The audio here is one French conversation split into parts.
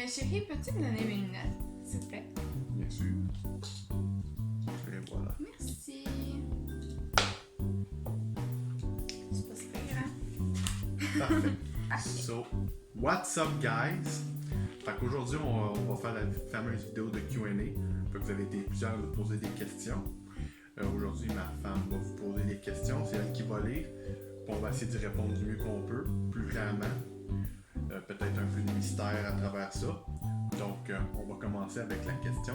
Chérie, peux-tu me donner mes lunettes, s'il te plaît? Bien sûr. Et voilà. Merci. C'est pas super, hein? Parfait. So, what's up, guys? Fait qu'aujourd'hui, on va faire la fameuse vidéo de Q&A. Fait que vous avez été plusieurs à vous poser des questions. Aujourd'hui, ma femme va vous poser des questions. C'est elle qui va lire. Puis on va essayer d'y répondre du mieux qu'on peut, plus clairement. Peut-être un peu de mystère à travers ça. Donc, on va commencer avec la question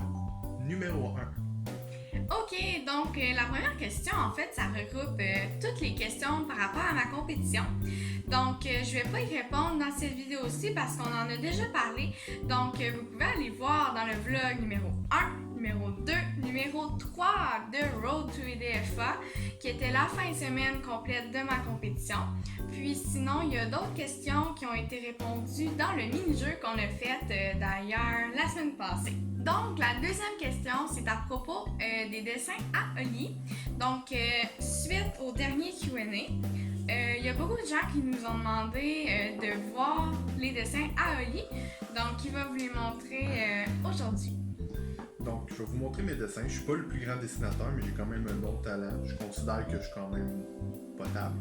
numéro 1. Ok, donc la première question, en fait, ça regroupe toutes les questions par rapport à ma compétition. Donc, je vais pas y répondre dans cette vidéo-ci parce qu'on en a déjà parlé. Donc, vous pouvez aller voir dans le vlog numéro 1, numéro 2, numéro 3 de Road to EDFA, qui était la fin de semaine complète de ma compétition. Puis sinon, il y a d'autres questions qui ont été répondues dans le mini-jeu qu'on a fait d'ailleurs la semaine passée. Donc, la deuxième question, c'est à propos des dessins à Oli. Donc, suite au dernier Q&A, il y a beaucoup de gens qui nous ont demandé de voir les dessins à Oli. Donc, il va vous les montrer aujourd'hui. Donc, je vais vous montrer mes dessins. Je suis pas le plus grand dessinateur, mais j'ai quand même un bon talent. Je considère que je suis quand même potable.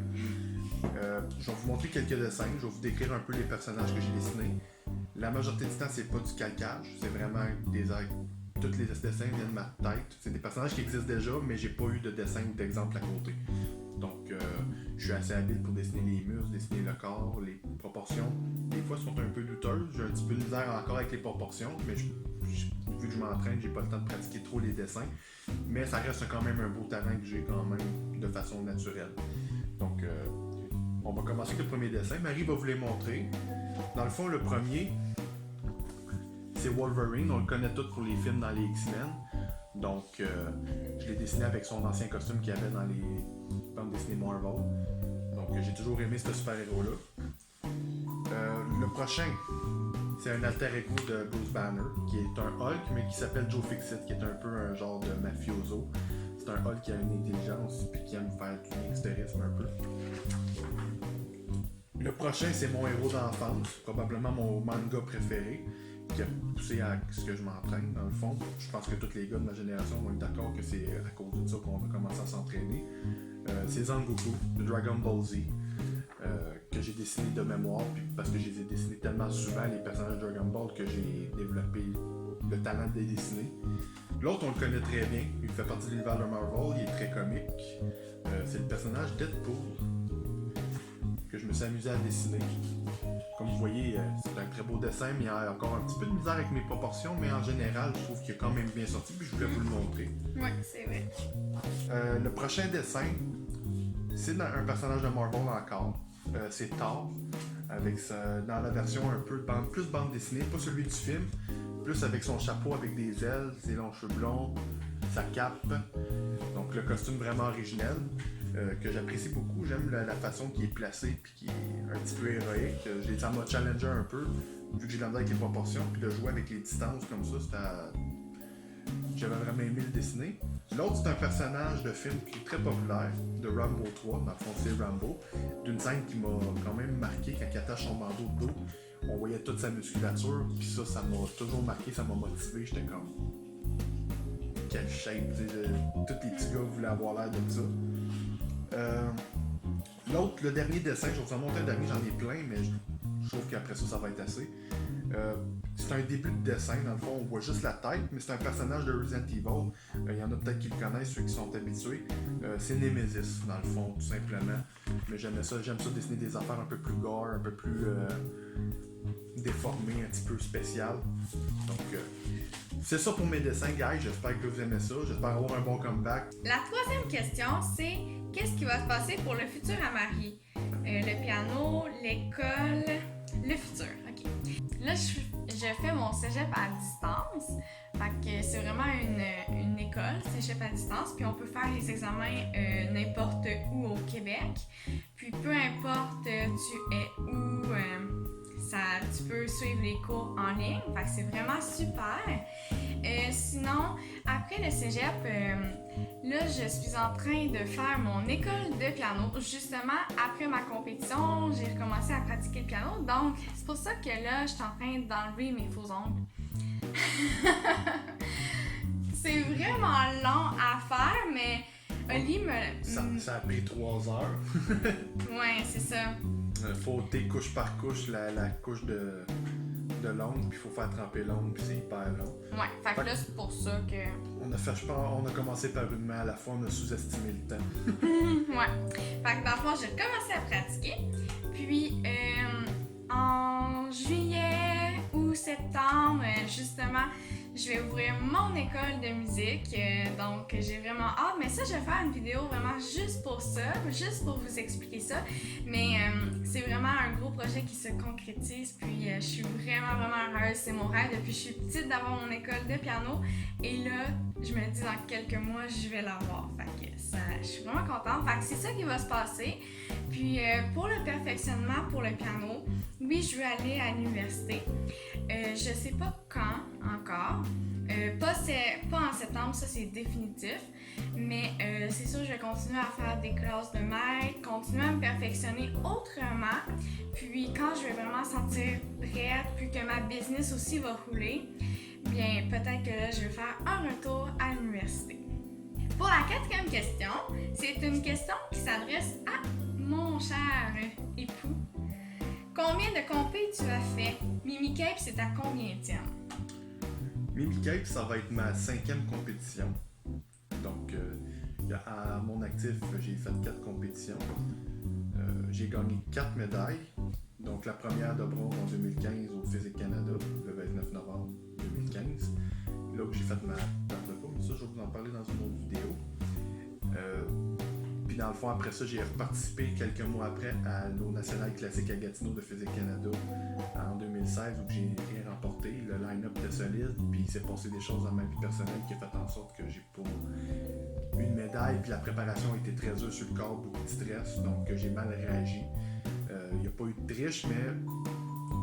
Je vais vous montrer quelques dessins. Je vais vous décrire un peu les personnages que j'ai dessinés. La majorité du temps, c'est pas du calcage. C'est vraiment des aides. Tous les dessins viennent de ma tête. C'est des personnages qui existent déjà, mais j'ai pas eu de dessin ou d'exemple à côté. Donc, je suis assez habile pour dessiner les muscles, dessiner le corps, les proportions. Des fois, elles sont un peu douteuses. J'ai un petit peu de misère encore avec les proportions, mais vu que je m'entraîne, j'ai pas le temps de pratiquer trop les dessins. Mais ça reste quand même un beau talent que j'ai quand même de façon naturelle. Donc, on va commencer avec le premier dessin. Marie va vous les montrer. Dans le fond, le premier, c'est Wolverine. On le connaît tous pour les films dans les X-Men. Donc, je l'ai dessiné avec son ancien costume qu'il y avait dans les bandes dessinées Marvel. Donc, j'ai toujours aimé ce super-héros-là. Le prochain, c'est un alter ego de Bruce Banner, qui est un Hulk, mais qui s'appelle Joe Fixit, qui est un peu un genre de mafioso. C'est un Hulk qui a une intelligence et qui aime faire du extrémisme un peu. Le prochain, c'est mon héros d'enfance, probablement mon manga préféré, qui a poussé à ce que je m'entraîne, dans le fond. Je pense que tous les gars de ma génération vont être d'accord que c'est à cause de ça qu'on a commencé à s'entraîner. C'est Zangoku, de Dragon Ball Z, que j'ai dessiné de mémoire, puis parce que je les ai dessinés tellement souvent, les personnages de Dragon Ball, que j'ai développé le talent de les dessiner. L'autre, on le connaît très bien, il fait partie de l'univers de Marvel, il est très comique. C'est le personnage Deadpool, que je me suis amusé à dessiner. Comme vous voyez, c'est un très beau dessin, mais il y a encore un petit peu de misère avec mes proportions, mais en général, je trouve qu'il est quand même bien sorti, puis je voulais vous le montrer. Oui, c'est vrai. Le prochain dessin, c'est un personnage de Marvel encore. C'est Thor, avec dans la version un peu plus bande dessinée, pas celui du film, plus avec son chapeau avec des ailes, ses longs cheveux blonds, sa cape. Donc le costume vraiment original. Que j'apprécie beaucoup. J'aime la façon qui est placée puis qui est un petit peu héroïque. Ça m'a challengé un peu, vu que j'ai la misère avec les proportions, puis de jouer avec les distances comme ça, j'avais vraiment aimé le dessiner. L'autre, c'est un personnage de film qui est très populaire, de Rambo 3, dans le fond c'est Rambo, d'une scène qui m'a quand même marqué quand il attache son bandeau de dos. On voyait toute sa musculature, puis ça m'a toujours marqué, ça m'a motivé. J'étais comme, quelle shape, tous les petits gars voulaient avoir l'air de ça. L'autre, le dernier dessin, je vais vous en montrer un dernier, j'en ai plein, mais je trouve qu'après ça va être assez. C'est un début de dessin, dans le fond, on voit juste la tête, mais c'est un personnage de Resident Evil. Il y en a peut-être qui le connaissent, ceux qui sont habitués. C'est Nemesis, dans le fond, tout simplement. Mais j'aime ça dessiner des affaires un peu plus gore, un peu plus déformées, un petit peu spéciales. Donc, c'est ça pour mes dessins, guys. J'espère que vous aimez ça. J'espère avoir un bon comeback. La troisième question, c'est qu'est-ce qui va se passer pour le futur à Marie? Le piano, l'école, le futur. OK. Là, je fais mon cégep à distance. Fait que c'est vraiment une école, cégep à distance. Puis on peut faire les examens n'importe où au Québec. Puis peu importe tu es où, tu peux suivre les cours en ligne, fait que c'est vraiment super. Sinon, après le cégep, là, je suis en train de faire mon école de piano. Justement, après ma compétition, j'ai recommencé à pratiquer le piano, donc c'est pour ça que là, je suis en train d'enlever mes faux ongles. C'est vraiment long à faire, mais Oli me... Ça a pris 3 heures. Ouais, c'est ça. Faut ôter couche par couche la couche de l'ongle, puis il faut faire tremper l'ongle, puis c'est hyper long. Ouais, fait que là, c'est pour ça que... On a commencé par une main à la fois, on a sous-estimé le temps. Ouais. Fait que dans le fond, j'ai recommencé à pratiquer. Puis, en juillet ou septembre, justement, je vais ouvrir mon école de musique. Donc, j'ai vraiment hâte. Mais ça, je vais faire une vidéo vraiment juste pour ça, juste pour vous expliquer ça. Mais c'est vraiment un gros projet qui se concrétise. Puis, je suis vraiment, vraiment heureuse. C'est mon rêve depuis que je suis petite d'avoir mon école de piano. Et là, je me dis dans quelques mois, je vais l'avoir. Fait que ça, je suis vraiment contente. Fait que c'est ça qui va se passer. Puis, pour le perfectionnement, pour le piano, oui, je veux aller à l'université. Je sais pas quand encore. Pas en septembre, ça c'est définitif. Mais c'est sûr, je vais continuer à faire des classes de maître, continuer à me perfectionner autrement. Puis quand je vais vraiment sentir prête, puis que ma business aussi va rouler, bien peut-être que là, je vais faire un retour à l'université. Pour la 4e question, c'est une question qui s'adresse à mon cher époux. Combien de compés tu as fait? Mimi Cape, c'est ta combienième? Mimi Cape, ça va être ma 5e compétition. Donc, à mon actif, j'ai fait 4 compétitions. J'ai gagné 4 médailles. Donc, la première de bronze en 2015 au Physique Canada, le 29 novembre 2015. Là où j'ai fait ma perte de poids, mais ça, je vais vous en parler dans une autre vidéo. Puis dans le fond, après ça, j'ai reparticipé quelques mois après à l'eau nationale classique à Gatineau de Physique Canada en 2016 où j'ai rien remporté. Le line-up était solide, puis il s'est passé des choses dans ma vie personnelle qui a fait en sorte que j'ai pas une médaille. Puis la préparation a été très dure sur le corps, beaucoup de stress, donc j'ai mal réagi. Il n'y a pas eu de triche, mais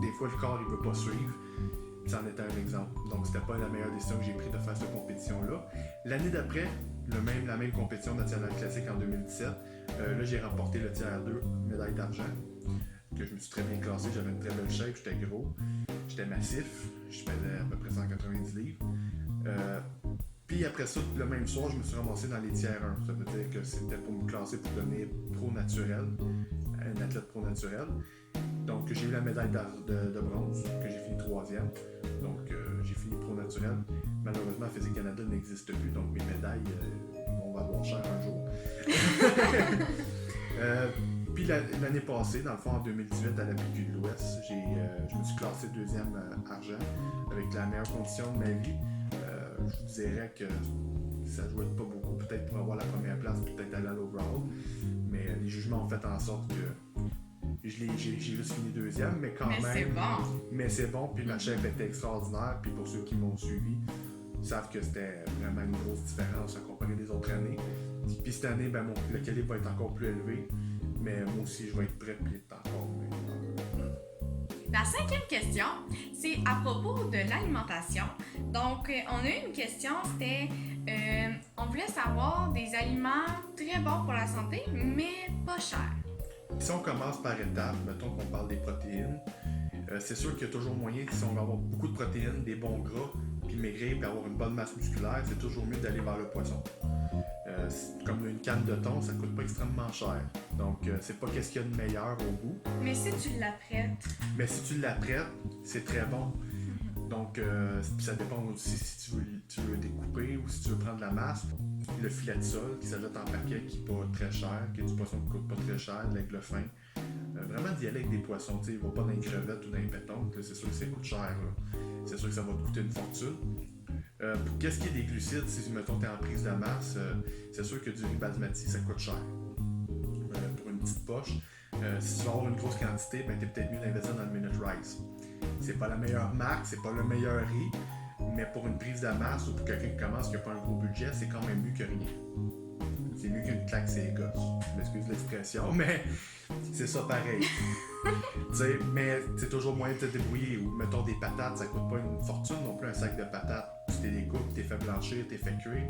des fois le corps il veut pas suivre. Puis ça en était un exemple. Donc c'était pas la meilleure décision que j'ai prise de faire cette compétition-là. L'année d'après, la même compétition nationale classique en 2017. Là, j'ai remporté le tiers 2, médaille d'argent, que je me suis très bien classé. J'avais une très belle shape, j'étais gros, j'étais massif, je faisais à peu près 190 livres. Puis après ça, le même soir, je me suis ramassé dans les tiers 1. Ça veut dire que c'était pour me classer pour devenir pro naturel, un athlète pro naturel. Donc, j'ai eu la médaille de bronze, que j'ai fini 3e. Donc, j'ai fini pro naturel. Malheureusement, Physique Canada n'existe plus, donc mes médailles vont valoir cher un jour. Puis l'année passée, dans le fond, en 2018, à la PQ de l'Ouest, je me suis classé 2e argent, avec la meilleure condition de ma vie. Je vous dirais que ça jouait pas beaucoup, peut-être pour avoir la première place, peut-être aller à l'overall. Mais les jugements ont fait en sorte que j'ai juste fini 2e, mais quand même. C'est bon. Mais c'est bon, puis ma shape était extraordinaire, puis pour ceux qui m'ont suivi, ils savent que c'était vraiment une grosse différence à comparer des autres années. Puis cette année, ben, le calibre va être encore plus élevé, mais moi aussi, je vais être prêt, puis être encore mieux. La 5e question, c'est à propos de l'alimentation. Donc, on a eu une question, c'était, on voulait savoir des aliments très bons pour la santé, mais pas chers. Si on commence par étapes, mettons qu'on parle des protéines, c'est sûr qu'il y a toujours moyen, si on veut avoir beaucoup de protéines, des bons gras, puis maigrir, puis avoir une bonne masse musculaire, c'est toujours mieux d'aller vers le poisson. Comme une canne de thon, ça coûte pas extrêmement cher. Donc, c'est pas qu'est-ce qu'il y a de meilleur au goût. Mais si tu l'apprêtes. Mais si tu l'apprêtes, c'est très bon. Donc, ça dépend aussi si tu veux découper ou si tu veux prendre la masse. Le filet de sol qui s'ajoute en paquet qui n'est pas très cher, qui est du poisson qui coûte pas très cher, l'aigle fin. Vraiment d'y aller avec des poissons, tu sais, il va pas dans les crevettes ou dans les pétanques, c'est sûr que ça coûte cher. Là. C'est sûr que ça va te coûter une fortune. Pour qu'est-ce qui est des glucides, si mettons tu es en prise de masse, c'est sûr que du riz basmati, ça coûte cher. Pour une petite poche. Si tu veux avoir une grosse quantité, ben, tu es peut-être mieux d'investir dans le Minute Rice. C'est pas la meilleure marque, c'est pas le meilleur riz, mais pour une prise de masse ou pour quelqu'un qui commence qui n'a pas un gros budget, c'est quand même mieux que rien. C'est mieux qu'une claque sur les gosses. Je m'excuse l'expression, mais c'est ça pareil. T'sais, mais c'est toujours moyen de te débrouiller. Ou mettons des patates, ça coûte pas une fortune non plus un sac de patates. Tu t'es découpes, t'es fait blanchir, t'es fait cuire.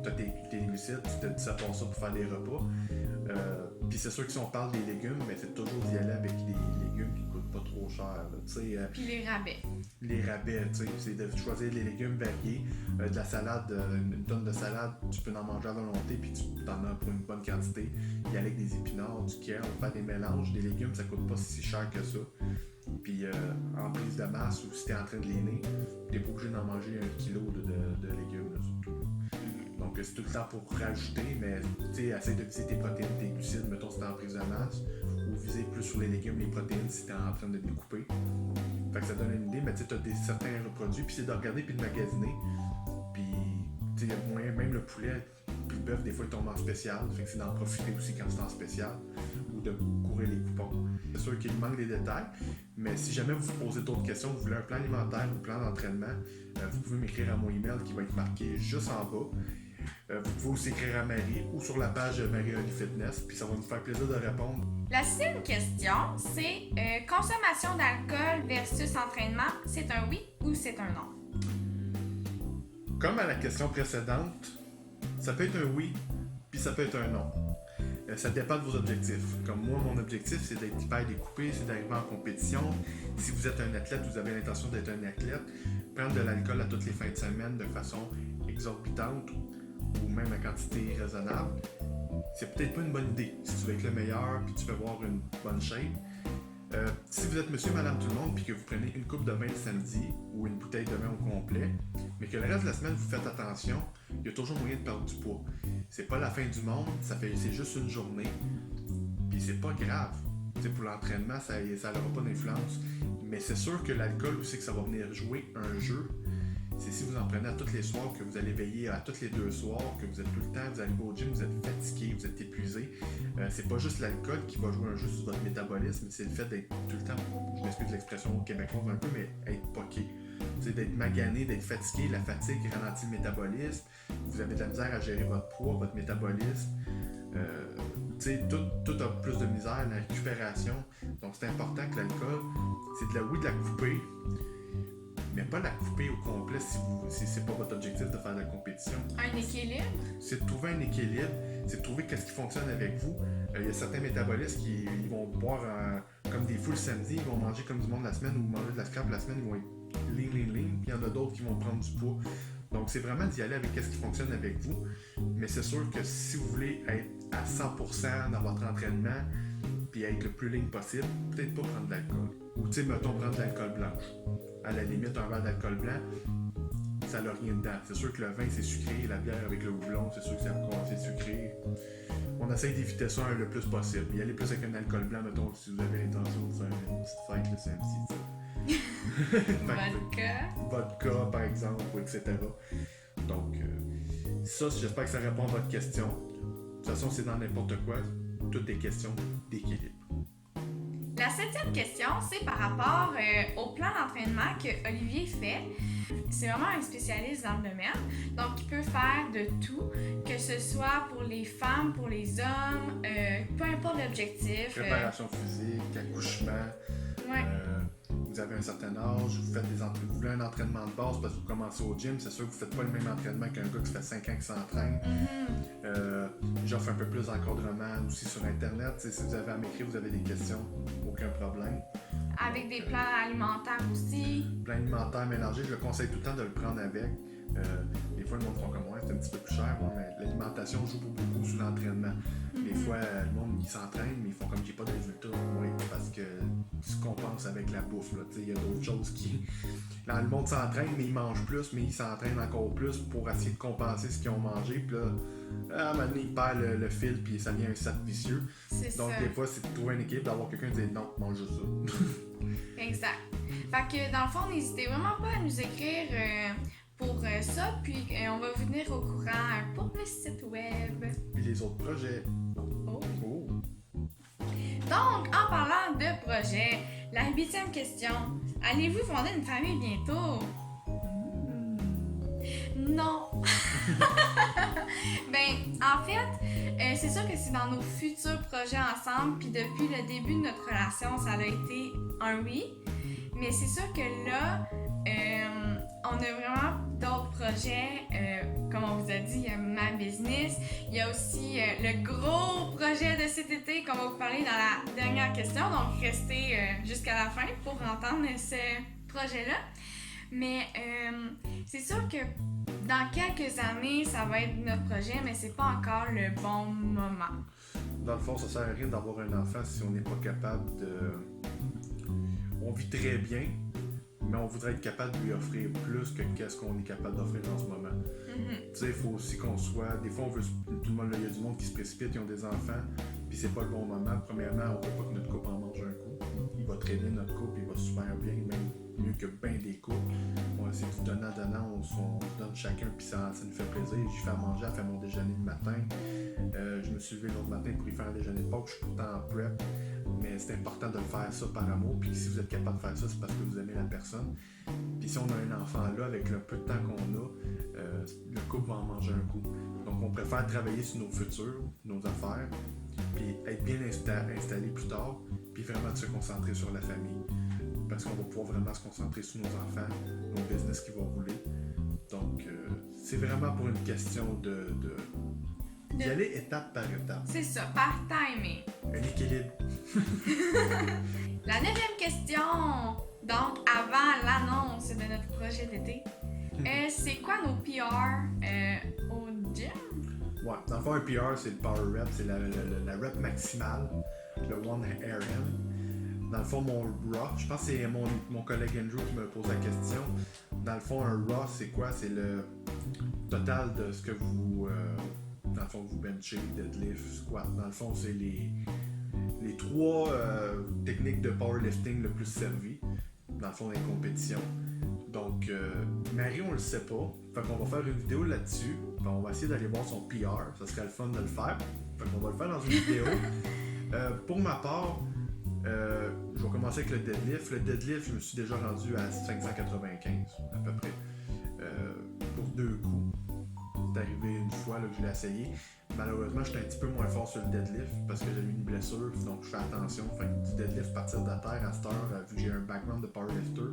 T'as tes glucides, tu te sers pour ça pour faire des repas. Puis c'est sûr que si on parle des légumes, mais c'est toujours d'y aller avec les légumes qui coûtent pas trop cher. Puis les rabais. Les rabais, c'est de choisir des légumes variés. De la salade, une tonne de salade, tu peux en manger à volonté, puis tu en as pour une bonne quantité. Y aller avec des épinards, du kale, faire des mélanges. Des légumes, ça coûte pas si cher que ça. Puis en prise de masse, ou si t'es en train de l'aîner, t'es pas obligé d'en manger 1 kilo de légumes, là, surtout. Donc c'est tout le temps pour rajouter, mais essaye de viser tes protéines, tes glucides, mettons si t'es en prise de masse, ou viser plus sur les légumes, les protéines si t'es en train de découper. Fait que ça donne une idée, mais tu as certains produits, puis c'est de regarder puis de magasiner. Puis il y a moyen, même le poulet, puis le bœuf, des fois ils tombent en spécial, fait que c'est d'en profiter aussi quand c'est en spécial, ou de courir les coupons. C'est sûr qu'il manque des détails, mais si jamais vous vous posez d'autres questions, vous voulez un plan alimentaire ou un plan d'entraînement, vous pouvez m'écrire à mon email qui va être marqué juste en bas. Vous pouvez aussi écrire à Marie ou sur la page Marie-Oli Fitness, puis ça va nous faire plaisir de répondre. La 6e question, c'est consommation d'alcool versus entraînement, c'est un oui ou c'est un non? Comme à la question précédente, ça peut être un oui, puis ça peut être un non. Ça dépend de vos objectifs. Comme moi, mon objectif, c'est d'être hyper découpé, c'est d'arriver en compétition. Si vous êtes un athlète, vous avez l'intention d'être un athlète, prendre de l'alcool à toutes les fins de semaine de façon exorbitante ou même à quantité raisonnable, c'est peut-être pas une bonne idée si tu veux être le meilleur puis tu veux avoir une bonne shape. Si vous êtes monsieur, madame, tout le monde puis que vous prenez une coupe de vin le samedi ou une bouteille de vin au complet, mais que le reste de la semaine vous faites attention, il y a toujours moyen de perdre du poids. C'est pas la fin du monde, c'est juste une journée, puis c'est pas grave. T'sais, pour l'entraînement, ça n'aura pas d'influence, mais c'est sûr que l'alcool aussi que ça va venir jouer un jeu. C'est si vous en prenez à tous les soirs, que vous allez veiller à tous les 2 soirs, que vous êtes tout le temps, vous allez au gym, vous êtes fatigué, vous êtes épuisé. C'est pas juste l'alcool qui va jouer un jeu sur votre métabolisme, c'est le fait d'être tout le temps, je m'excuse de l'expression québécoise un peu, mais être poqué. C'est d'être magané, d'être fatigué, la fatigue ralentit le métabolisme, vous avez de la misère à gérer votre poids, votre métabolisme. Tout a plus de misère, la récupération. Donc c'est important que l'alcool, c'est de la couper, mais pas la couper au complet si c'est pas votre objectif de faire de la compétition. Un équilibre? C'est de trouver un équilibre, c'est de trouver qu'est-ce qui fonctionne avec vous. Il y a certains métabolistes qui ils vont boire comme des fous le samedi, ils vont manger comme du monde la semaine ou manger de la scrap la semaine, ils vont être lean. Puis il y en a d'autres qui vont prendre du poids. Donc c'est vraiment d'y aller avec qu'est-ce qui fonctionne avec vous. Mais c'est sûr que si vous voulez être à 100% dans votre entraînement puis être le plus lean possible, peut-être pas prendre de l'alcool. Ou mettons prendre de l'alcool blanche. À la limite, un verre d'alcool blanc, ça n'a rien dedans. C'est sûr que le vin, c'est sucré, la bière avec le houblon, c'est sûr que c'est encore assez sucré. On essaye d'éviter ça le plus possible. Y aller plus avec un alcool blanc, mettons, si vous avez l'intention de faire une petite fête le samedi. Vodka, par exemple, etc. Donc, ça, j'espère que ça répond à votre question. De toute façon, c'est dans n'importe quoi. Toutes des questions d'équilibre. La 7e question, c'est par rapport au plan d'entraînement que Olivier fait. C'est vraiment un spécialiste dans le domaine, donc il peut faire de tout, que ce soit pour les femmes, pour les hommes, peu importe l'objectif. Préparation physique, accouchement. Ouais. Vous avez un certain âge, vous voulez un entraînement de base parce que vous commencez au gym, c'est sûr que vous ne faites pas le même entraînement qu'un gars qui fait 5 ans qui s'entraîne. J'offre un peu plus d'encadrement aussi sur Internet. Si vous avez à m'écrire, vous avez des questions, aucun problème. Avec des plans alimentaires aussi. Plan alimentaire mélangé, je le conseille tout le temps de le prendre avec. Des fois, le monde font comme moi, c'est un petit peu plus cher, mais l'alimentation joue beaucoup sur l'entraînement. Des fois, le monde, ils s'entraînent, mais ils font comme j'ai pas de résultats, parce que se compense avec la bouffe. Il y a d'autres choses qui... Là, le monde s'entraîne, mais ils mangent plus, mais ils s'entraînent encore plus pour essayer de compenser ce qu'ils ont mangé. Puis là, à un moment donné, ils perdent le fil, puis ça devient un cercle vicieux. Donc, des fois, c'est de trouver un équilibre, d'avoir quelqu'un qui dit non, mange juste ça. Exact. Fait que, dans le fond, n'hésitez vraiment pas à nous écrire pour ça, puis on va vous tenir au courant pour le site web. Puis les autres projets. Oh. Donc, en parlant de projets, la 8e question. Allez-vous fonder une famille bientôt? Non. Ben, en fait, c'est sûr que c'est dans nos futurs projets ensemble, puis depuis le début de notre relation, ça a été un oui. Mais c'est sûr que là, on a vraiment d'autres projets. Comme on vous a dit, il y a ma business. Il y a aussi le gros projet de cet été qu'on va vous parler dans la dernière question. Donc, restez jusqu'à la fin pour entendre ce projet-là. Mais c'est sûr que dans quelques années, ça va être notre projet, mais c'est pas encore le bon moment. Dans le fond, ça sert à rien d'avoir un enfant si on n'est pas capable de... On vit très bien, mais on voudrait être capable de lui offrir plus que qu'est-ce qu'on est capable d'offrir en ce moment. Tu sais, il faut aussi qu'on soit... Des fois, on veut... Tout le monde, il y a du monde qui se précipite, ils ont des enfants, puis c'est pas le bon moment. Premièrement, on veut pas que notre couple en mange un coup. Il va traîner notre couple, il va super bien, même mieux que bien des couples. Moi, c'est du donnant-donnant, on se donne chacun, puis ça nous fait plaisir. J'y fais à manger, elle fait mon déjeuner le matin. Je me suis levé l'autre matin pour y faire un déjeuner de Pâques, je suis pourtant en prep. Mais c'est important de le faire ça par amour. Puis si vous êtes capable de faire ça, c'est parce que vous aimez la personne. Puis si on a un enfant là, avec le peu de temps qu'on a, le couple va en manger un coup. Donc on préfère travailler sur nos futurs, nos affaires, puis être bien installé plus tard, puis vraiment de se concentrer sur la famille. Parce qu'on va pouvoir vraiment se concentrer sur nos enfants, nos business qui vont rouler. Donc c'est vraiment pour une question d'y aller étape par étape. C'est ça, par timing. Un équilibre. La 9e question, donc avant l'annonce de notre projet d'été, c'est quoi nos PR au gym? Ouais, dans le fond, un PR, c'est le power rep, c'est la rep maximale, le 1 RM. Dans le fond, mon RAW, je pense que c'est mon collègue Andrew qui me pose la question. Dans le fond, un RAW, c'est quoi? C'est le total de ce que vous... dans le fond, vous benchez, deadlift, squat. Dans le fond, c'est les 3 techniques de powerlifting le plus servies, dans le fond, des compétitions. Donc, Marie, on le sait pas. Fait qu'on va faire une vidéo là-dessus. Puis on va essayer d'aller voir son PR. Ça serait le fun de le faire. Fait qu'on va le faire dans une vidéo. Pour ma part, je vais commencer avec le deadlift. Le deadlift, je me suis déjà rendu à 595 à peu près. Pour 2 coups. C'est arrivé une fois là, que je l'ai essayé. Malheureusement, j'étais un petit peu moins fort sur le deadlift parce que j'ai eu une blessure, donc je fais attention. Fait que du deadlift partir de la terre à cette heure, vu que j'ai un background de powerlifter,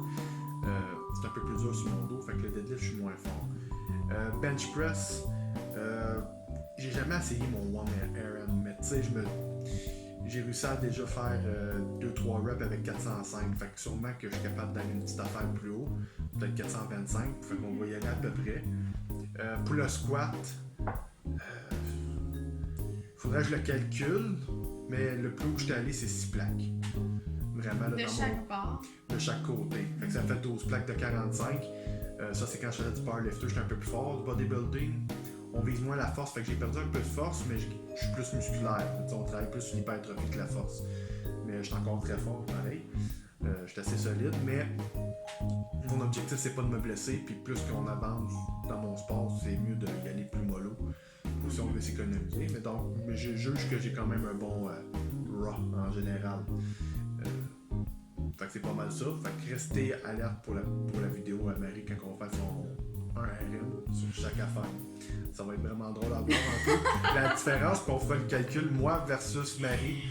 c'est un peu plus dur sur mon dos. Fait que le deadlift, je suis moins fort. Bench press, j'ai jamais essayé mon 1 RM, mais tu sais, j'ai réussi à déjà faire 2-3 reps avec 405. Fait que sûrement que je suis capable d'aller une petite affaire plus haut, peut-être 425. Fait qu'on va y aller à peu près. Pour le squat, faudrait que je le calcule, mais le plus haut que je suis allé, c'est 6 plaques. Vraiment, là, de chaque part. De chaque côté. Fait que ça fait 12 plaques de 45. Ça, c'est quand je faisais du powerlifter, j'étais un peu plus fort. Du bodybuilding, on vise moins la force. Fait que j'ai perdu un peu de force, mais je suis plus musculaire. T'sais, on travaille plus sur l'hypertrophie que la force. Mais je suis encore très fort, pareil. Je suis assez solide, mais mon objectif, c'est pas de me blesser. Puis plus qu'on avance dans mon sport, c'est mieux d'y aller plus mollo. Ou si on veut s'économiser. Mais donc, je juge que j'ai quand même un bon raw en général. Fait que c'est pas mal ça. Fait que restez alerte pour la vidéo à Marie quand on va faire son 1 RM sur chaque affaire. Ça va être vraiment drôle à voir un peu la différence. Puis on fait le calcul, moi versus Marie.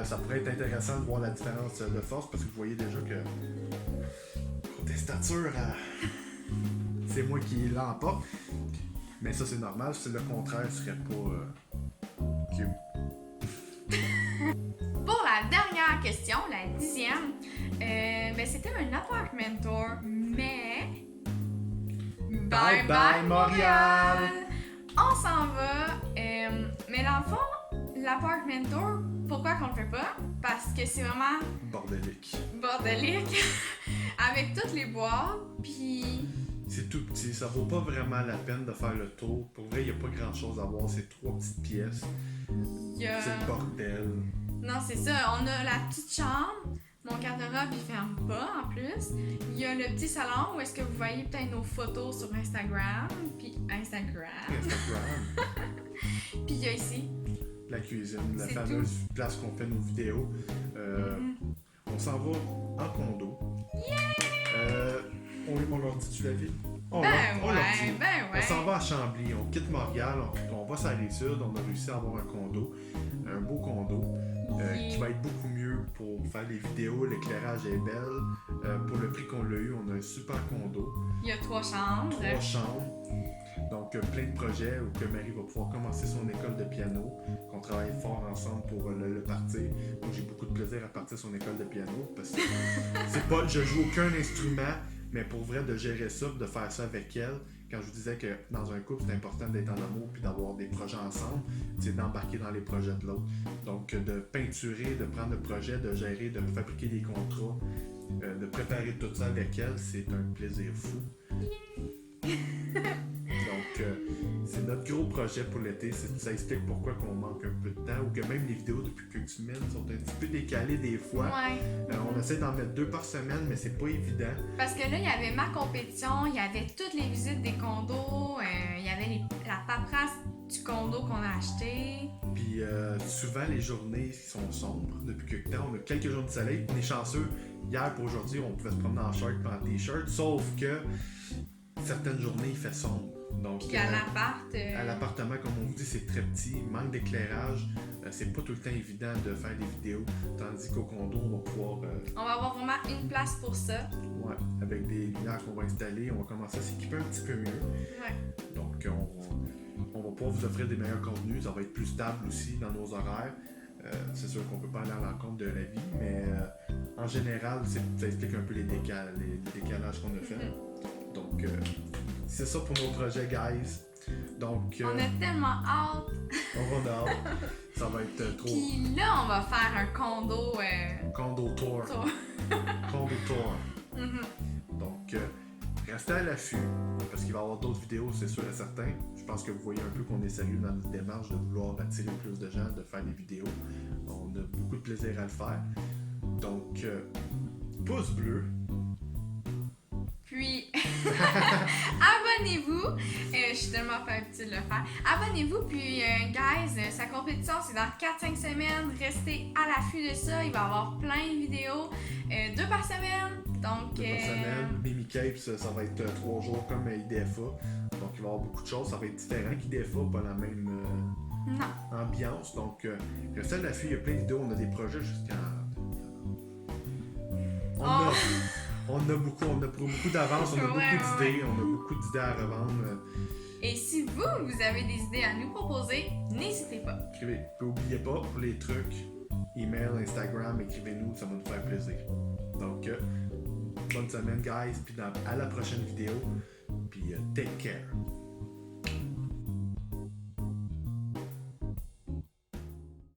Ça pourrait être intéressant de voir la différence de force parce que vous voyez déjà que côté stature, c'est moi qui l'emporte. Mais ça, c'est normal. Si le contraire, ce serait pas cute. Pour la dernière question, la 10e, ben c'était un apartment tour, mais... Bye bye Montréal! On s'en va, mais dans le fond, l'apartment tour, pourquoi qu'on le fait pas? Parce que c'est vraiment... Bordélique. Avec toutes les boîtes, puis... C'est tout petit, ça vaut pas vraiment la peine de faire le tour. Pour vrai, il n'y a pas grand chose à voir, c'est 3 petites pièces. C'est le bordel. Non, c'est ça, on a la petite chambre, mon garde-robe il ferme pas en plus. Il y a le petit salon où est-ce que vous voyez peut-être nos photos sur Instagram, puis puis il y a ici. La cuisine, la fameuse place qu'on fait nos vidéos. On s'en va en condo. Yeah! On leur dit-tu la ville? On Ben leur dit. ouais, ben On ouais. s'en va à Chambly, on quitte Montréal, on va sur la Rive-Sud, on a réussi à avoir un beau condo qui va être beaucoup mieux pour faire les vidéos, l'éclairage est belle. Pour le prix qu'on l'a eu, on a un super condo, Il y a 3 chambres. 3 chambres, donc plein de projets où que Marie va pouvoir commencer son école de piano, qu'on travaille fort ensemble pour le partir. Donc j'ai beaucoup de plaisir à partir son école de piano parce que c'est pas, je joue aucun instrument, mais pour vrai de gérer ça, de faire ça avec elle. Quand je vous disais que dans un couple, c'est important d'être en amour puis d'avoir des projets ensemble, c'est d'embarquer dans les projets de l'autre. Donc, de peinturer, de prendre le projet, de gérer, de fabriquer des contrats, de préparer tout ça avec elle, c'est un plaisir fou. Donc, c'est notre gros projet pour l'été. Ça explique pourquoi qu'on manque un peu de temps ou que même les vidéos depuis que tu mènes sont un petit peu décalées des fois. Ouais. On essaie d'en mettre 2 par semaine, mais c'est pas évident. Parce que là, il y avait ma compétition, il y avait toutes les visites des condos, il y avait la paperasse du condo qu'on a acheté. Puis souvent, les journées sont sombres depuis quelque temps. On a quelques jours de soleil. On est chanceux. Hier pour aujourd'hui, on pouvait se promener en short et en t-shirt. Sauf que certaines journées, il fait sombre. Donc, Puis à l'appart. à l'appartement, comme on vous dit, c'est très petit. Il manque d'éclairage. C'est pas tout le temps évident de faire des vidéos. Tandis qu'au condo, on va pouvoir... On va avoir vraiment une place pour ça. ouais, avec des lumières qu'on va installer, on va commencer à s'équiper un petit peu mieux. Ouais. Donc, on va pouvoir vous offrir des meilleurs contenus. Ça va être plus stable aussi dans nos horaires. C'est sûr qu'on peut pas aller à l'encontre de la vie, mais en général, ça explique un peu les décalages qu'on a fait. Donc, c'est ça pour nos projets, guys. Donc, On a tellement hâte. on va hâte. Ça va être trop. Puis là, on va faire un condo. Condo tour. tour. Condo tour. Mhm. Donc, restez à l'affût, parce qu'il va y avoir d'autres vidéos, c'est sûr et certain. Je pense que vous voyez un peu qu'on est sérieux dans notre démarche de vouloir attirer plus de gens, de faire des vidéos. On a beaucoup de plaisir à le faire. Donc, pouce bleu. Puis, abonnez-vous. Je suis tellement pas habituée de le faire. Abonnez-vous. Puis, guys, sa compétition, c'est dans 4-5 semaines. Restez à l'affût de ça. Il va y avoir plein de vidéos. 2 par semaine. Donc, 2 par semaine. Mimi Capes, ça va être 3 jours comme IDFA. Donc, il va y avoir beaucoup de choses. Ça va être différent qu'IDFA, pas la même non. ambiance. Donc, restez à l'affût. Il y a plein de vidéos. On a des projets jusqu'à... On a beaucoup d'avance, on a beaucoup d'idées, on a beaucoup d'idées à revendre. Et si vous avez des idées à nous proposer, n'hésitez pas. Écrivez. Puis n'oubliez pas, pour les trucs, email, Instagram, écrivez-nous, ça va nous faire plaisir. Donc, bonne semaine, guys, puis à la prochaine vidéo, puis take care.